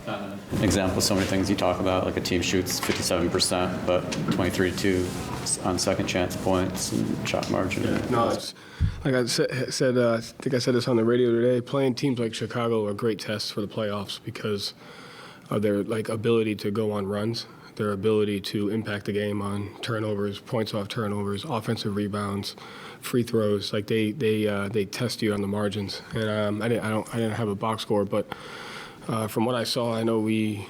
kind of example, so many things you talk about, like a team shoots 57%, but 23-2 on second chance points and shot margin. Yeah, no, it's, like I said, I think I said this on the radio today, playing teams like Chicago are great tests for the playoffs because of their ability to go on runs, their ability to impact the game on turnovers, points off turnovers, offensive rebounds, free throws. Like they test you on the margins. And I didn't have a box score, but from what I saw, I know we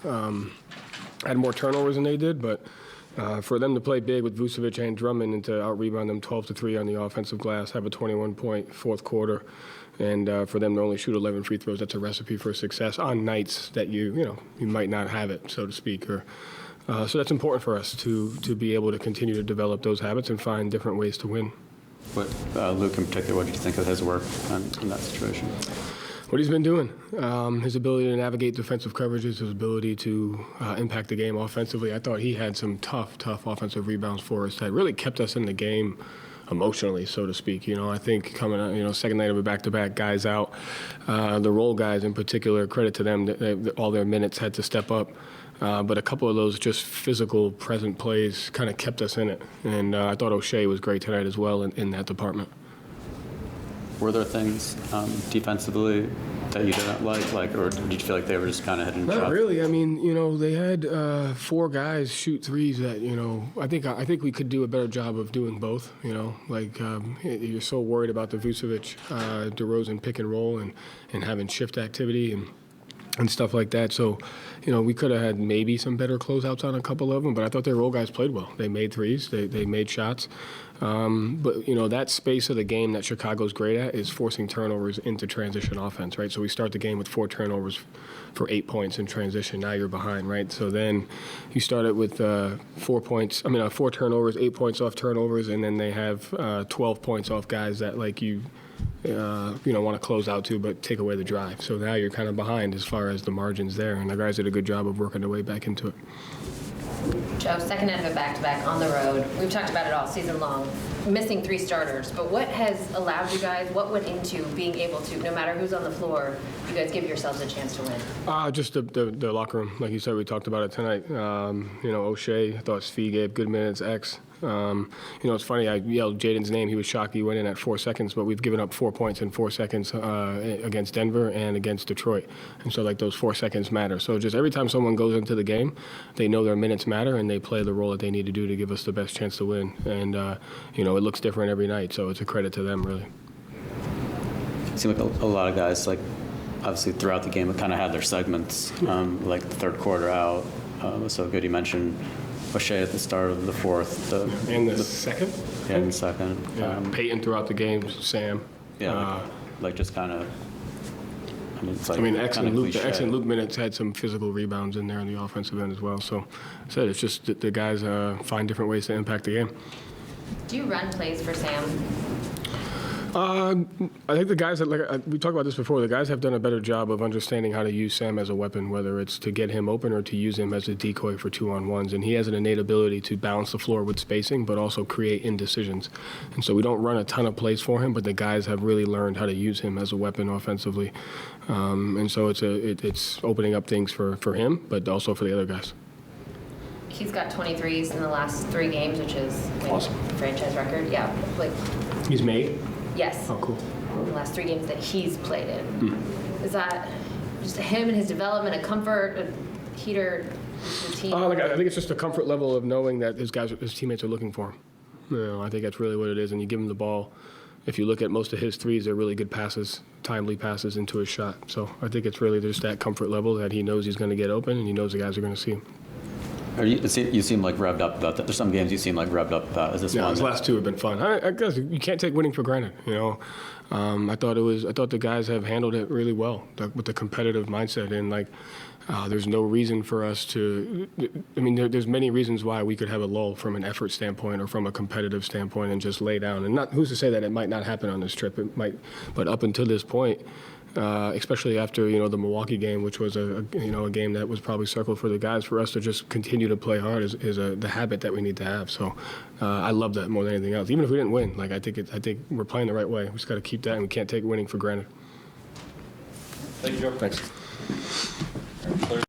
had more turnovers than they did, but for them to play big with Vucevic and Drummond and to out-rebound them 12-3 on the offensive glass, have a 21-point fourth quarter, and for them to only shoot 11 free throws, that's a recipe for success on nights that you might not have it, so to speak. So that's important for us to be able to continue to develop those habits and find different ways to win. What, Luke in particular, what did you think of his work in that situation? What he's been doing, his ability to navigate defensive coverages, his ability to impact the game offensively. I thought he had some tough offensive rebounds for us that really kept us in the game emotionally, so to speak. I think coming out, second night of a back-to-back, guys out, the role guys in particular, credit to them, all their minutes had to step up. But a couple of those just physical, present plays kind of kept us in it. And I thought O'Shea was great tonight as well in that department. Were there things defensively that you didn't like, or did you feel like they were just kind of hitting shots? Not really. I mean, they had four guys shoot threes that, I think we could do a better job of doing both. You're so worried about the Vucevic, DeRozan pick and roll and having shift activity and stuff like that. So, we could have had maybe some better closeouts on a couple of them, but I thought their role guys played well. They made threes. They made shots. But, that space of the game that Chicago's great at is forcing turnovers into transition offense, right? So we start the game with 4 turnovers for 8 points in transition. Now you're behind, right? So then you start it with 4 turnovers, 8 points off turnovers, and then they have 12 points off guys that, want to close out to but take away the drive. So now you're kind of behind as far as the margins there, and the guys did a good job of working their way back into it. Joe, second night of a back-to-back on the road. We've talked about it all season long, missing 3 starters. But what has allowed you guys, what went into being able to, no matter who's on the floor, you guys give yourselves a chance to win? Just the locker room. Like you said, we talked about it tonight. O'Shea, I thought Svi gave good minutes, X. It's funny, I yelled Jaden's name. He was shocked he went in at 4 seconds, but we've given up 4 points in 4 seconds against Denver and against Detroit. And so, those 4 seconds matter. So just every time someone goes into the game, they know their minutes matter and they play the role that they need to do to give us the best chance to win. And, it looks different every night, so it's a credit to them, really. It seemed like a lot of guys, obviously throughout the game, it kind of had their segments, the third quarter out was so good. You mentioned O'Shea at the start of the fourth. In the second? Yeah, in the second. Yeah, Peyton throughout the game, Sam. Yeah, just kind of. X and Luke minutes had some physical rebounds in there on the offensive end as well. So, I said it's just that the guys find different ways to impact the game. Do you run plays for Sam? I think the guys we talked about this before. The guys have done a better job of understanding how to use Sam as a weapon, whether it's to get him open or to use him as a decoy for 2-on-1s. And he has an innate ability to balance the floor with spacing, but also create indecisions. And so we don't run a ton of plays for him, but the guys have really learned how to use him as a weapon offensively. And so it's opening up things for him, but also for the other guys. He's got 23s in the last 3 games, which is awesome. Franchise record. Yeah, he's made. Yes. Oh, cool. The last 3 games that he's played in. Is that just him and his development, a comfort, a heater, the team? I think it's just a comfort level of knowing that his teammates are looking for him. I think that's really what it is. And you give him the ball. If you look at most of his threes, they're really good passes, timely passes into his shot. So I think it's really just that comfort level that he knows he's going to get open and he knows the guys are going to see him. You seem revved up about that. There's some games you seem revved up about. Is this one? His last 2 have been fun. I guess you can't take winning for granted. I thought the guys have handled it really well with the competitive mindset and there's no reason for us to. There's many reasons why we could have a lull from an effort standpoint or from a competitive standpoint and just lay down. And who's to say that it might not happen on this trip? It might, but up until this point. Especially after the Milwaukee game, which was a game that was probably circled for the guys. For us to just continue to play hard is the habit that we need to have. So I love that more than anything else. Even if we didn't win, I think we're playing the right way. We just got to keep that, and we can't take winning for granted. Thank you, Joe. Thanks.